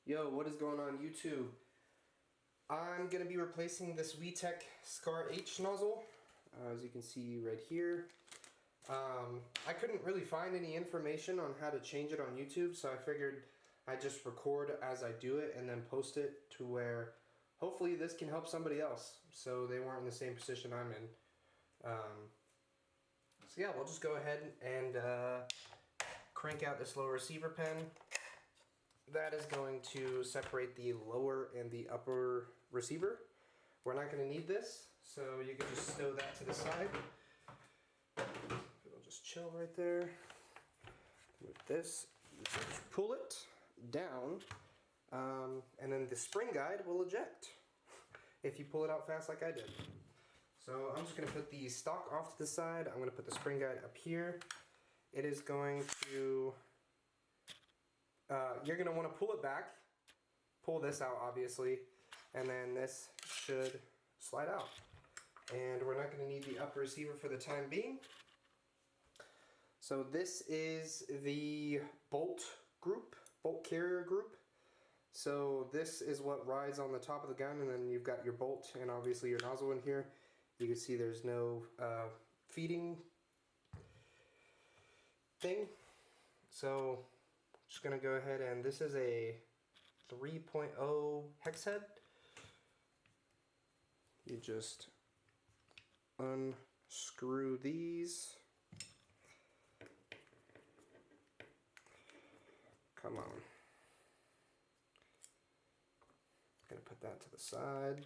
Yo, what is going on YouTube? I'm going to be replacing this WeTech Scar H nozzle, as you can see right here. I couldn't really find any information on how to change it on YouTube, so I figured I'd just record as I do it and then post it to where hopefully this can help somebody else so they weren't in the same position I'm in. So yeah, we'll just go ahead and crank out this lower receiver pin. That is going to separate the lower and the upper receiver. We're not going to need this, so you can just stow that to the side. It'll just chill right there. With this, you just pull it down, and then the spring guide will eject if you pull it out fast like I did. So I'm just going to put the stock off to the side. I'm going to put the spring guide up here. It is going to... you're going to want to pull it back, pull this out obviously, and then this should slide out. And we're not going to need the upper receiver for the time being. So this is the bolt group, bolt carrier group. So this is what rides on the top of the gun, and then you've got your bolt and obviously your nozzle in here. You can see there's no feeding thing. So just gonna go ahead, and this is a 3.0 hex head. You just unscrew these. Come on. Gonna put that to the side.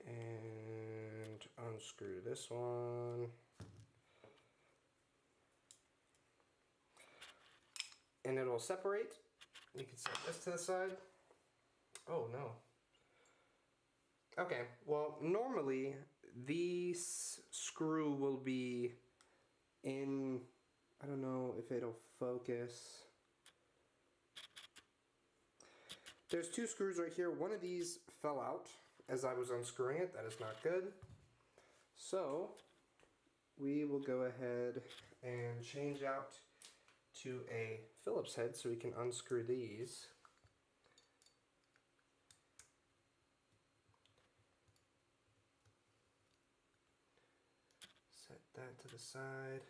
And unscrew this one. And it'll separate. You can set this to the side. Oh no. Okay, well normally this screw will be in, I don't know if it'll focus. There's two screws right here. One of these fell out as I was unscrewing it. That is not good. So we will go ahead and change out to a Phillips head so we can unscrew these. Set that to the side.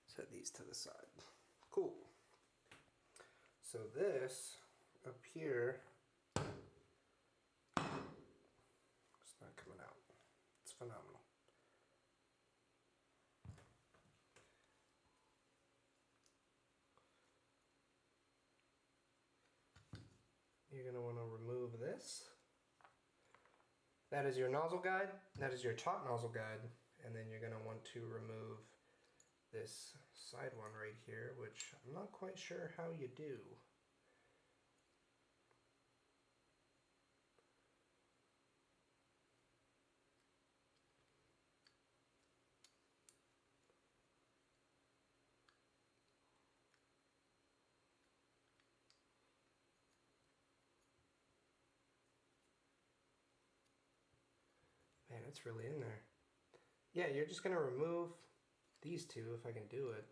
Set these to the side. Cool. So this up here, it's not coming out. It's phenomenal. You're going to want to remove this. That is your nozzle guide. That is your top nozzle guide. And then you're going to want to remove this side one right here, which I'm not quite sure how you do. Man, it's really in there. Yeah, you're just going to remove these two if I can do it.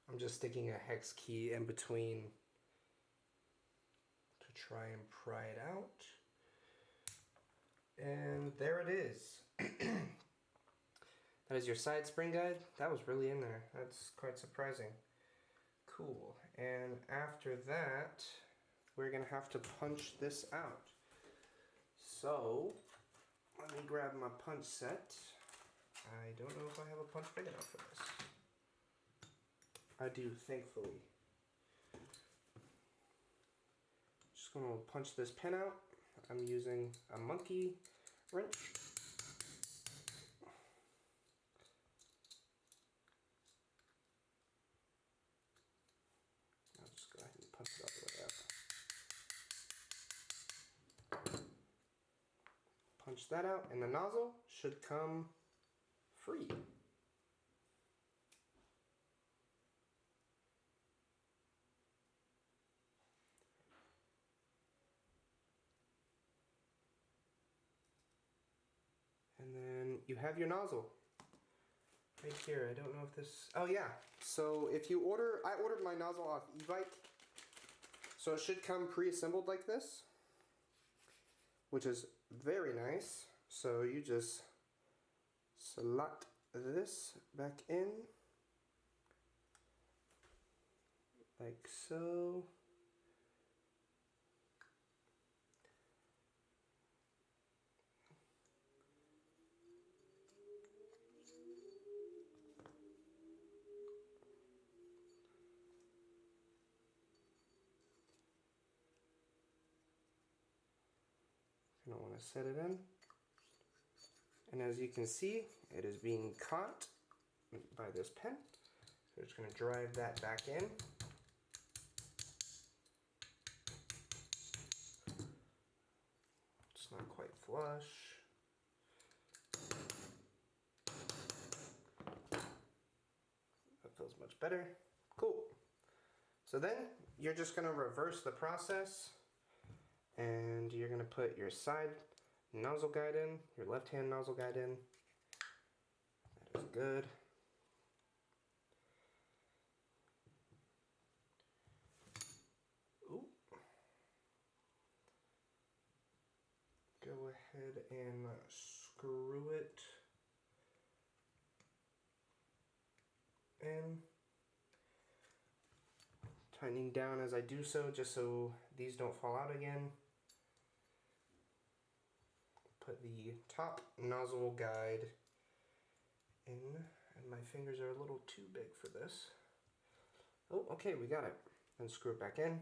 I'm just sticking a hex key in between to try and pry it out. And there it is. That is your side spring guide. That was really in there. That's quite surprising. Cool. And after that, we're going to have to punch this out. So, let me grab my punch set. I don't know if I have a punch big enough for this. I do, thankfully. Just going to punch this pin out. I'm using a monkey wrench. I'll just go ahead and punch it all the way out. Punch that out, and the nozzle should come free. And then you have your nozzle right here. I don't know if this, oh yeah. So if you order, I ordered my nozzle off eBike. So it should come pre-assembled like this, which is very nice. So you just slot this back in, like so. You don't want to set it in. And as you can see, it is being caught by this pen. So we're just going to drive that back in. It's not quite flush. That feels much better. Cool. So then you're just going to reverse the process, and you're going to put your side nozzle guide in, your left-hand nozzle guide in. That is good. Ooh. Go ahead and screw it in. Tightening down as I do so, just so these don't fall out again. Put the top nozzle guide in, and my fingers are a little too big for this. Oh, okay, we got it. Then screw it back in.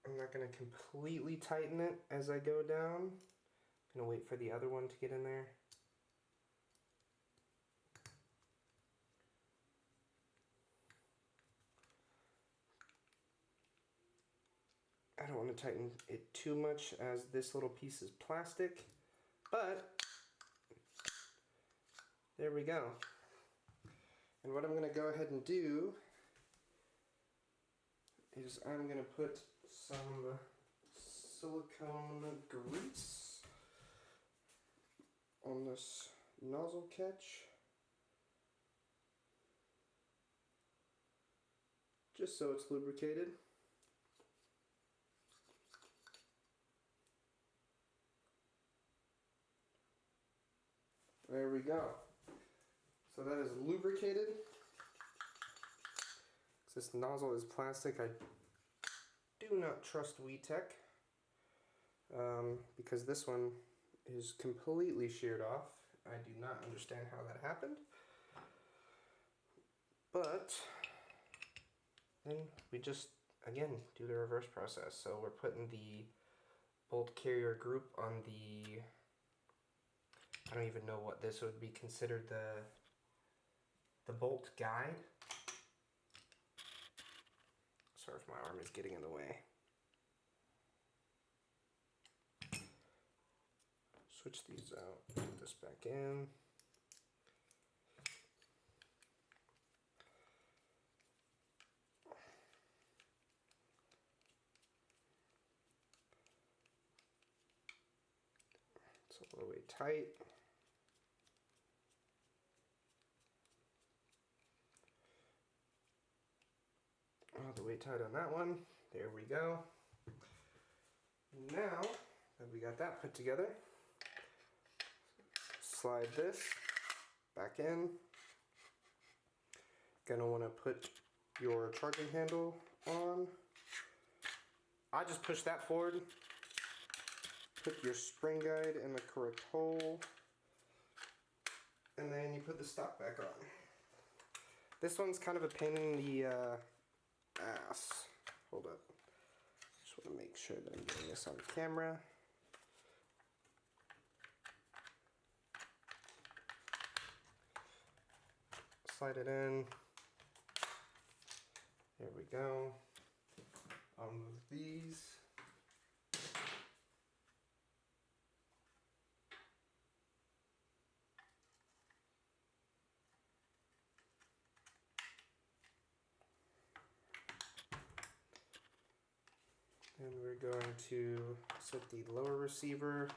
I'm not going to completely tighten it as I go down. I'm going to wait for the other one to get in there. I don't want to tighten it too much as this little piece is plastic, but there we go. And what I'm going to go ahead and do is I'm going to put some silicone grease on this nozzle catch, just so it's lubricated. There we go. So that is lubricated. This nozzle is plastic. I do not trust WeTech because this one is completely sheared off. I do not understand how that happened. But then we just, again, do the reverse process. So we're putting the bolt carrier group on the, I don't even know what this would be considered, the bolt guide. Sorry if my arm is getting in the way. Switch these out, put this back in. It's a little way tight. All the way tight on that one. There we go. Now that we got that put together, slide this back in. Gonna want to put your charging handle on. I just push that forward. Put your spring guide in the correct hole, and then you put the stock back on. This one's kind of a pain in the ass. Hold up. Just want to make sure that I'm getting this on camera. Slide it in. There we go. I'll move these. And we're going to set the lower receiver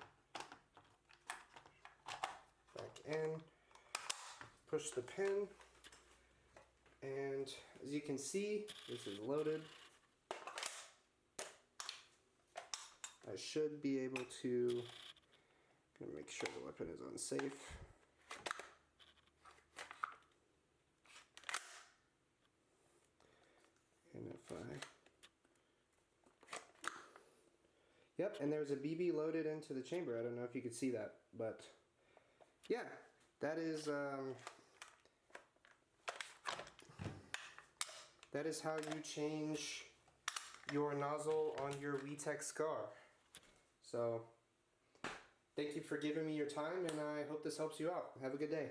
back in, push the pin, and as you can see, this is loaded. I should be able to make sure the weapon is unsafe. And if I... Yep, and there's a BB loaded into the chamber. I don't know if you could see that, but yeah, that is how you change your nozzle on your WeTech Scar. So, thank you for giving me your time, and I hope this helps you out. Have a good day.